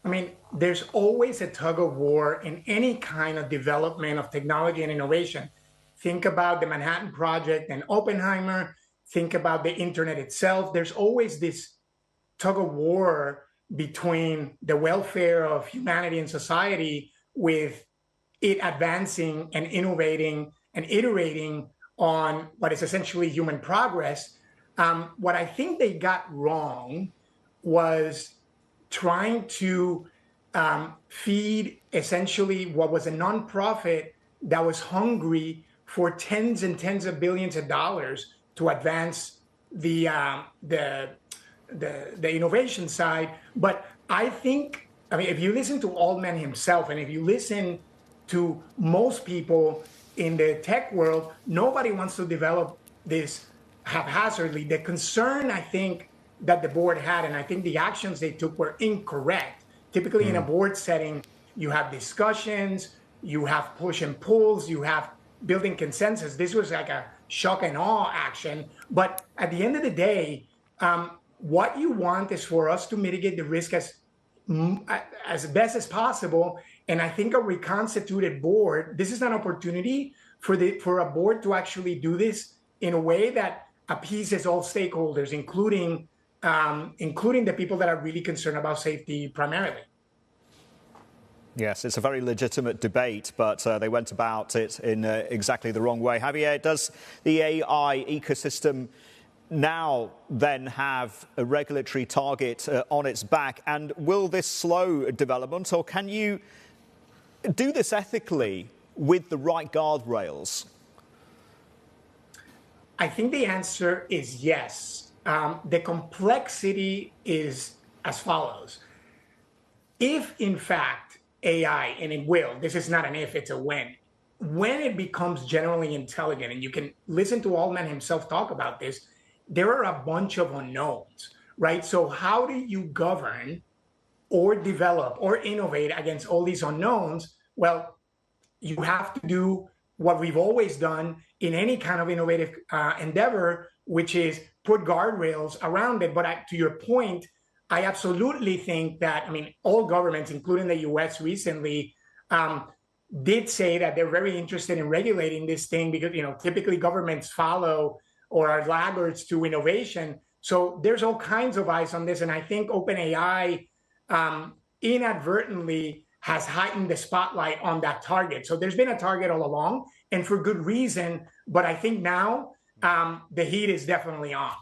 I mean, there's always a tug of war in any kind of development of technology and innovation. Think about the Manhattan Project and Oppenheimer. Think about the internet itself. There's always this tug of war between the welfare of humanity and society with it advancing and innovating and iterating on what is essentially human progress. What I think they got wrong was trying to feed essentially what was a nonprofit that was hungry for tens and tens of billions of dollars to advance the innovation side. But I think, I mean, if you listen to Altman himself, and if you listen to most people in the tech world, nobody wants to develop this haphazardly. The concern, I think, that the board had, and I think the actions they took were incorrect. Typically in a board setting, you have discussions, you have push and pulls, you have building consensus. This was like a shock and awe action. But at the end of the day, what you want is for us to mitigate the risk as best as possible. And I think a reconstituted board, this is an opportunity for a board to actually do this in a way that appeases all stakeholders, including the people that are really concerned about safety primarily. Yes, it's a very legitimate debate, but they went about it in exactly the wrong way. Javier, does the AI ecosystem now then have a regulatory target on its back? And will this slow development, or can you do this ethically with the right guardrails? I think the answer is yes. The complexity is as follows. If, in fact, AI, and it will, this is not an if, it's a when it becomes generally intelligent, and you can listen to Altman himself talk about this, there are a bunch of unknowns, right? So how do you govern or develop or innovate against all these unknowns? Well, you have to do what we've always done in any kind of innovative endeavor, which is put guardrails around it. But to your point, I absolutely think that, I mean, all governments, including the US recently, did say that they're very interested in regulating this thing because, you know, typically governments follow or are laggards to innovation. So there's all kinds of eyes on this. And I think OpenAI inadvertently has heightened the spotlight on that target. So there's been a target all along, and for good reason. But I think now the heat is definitely on.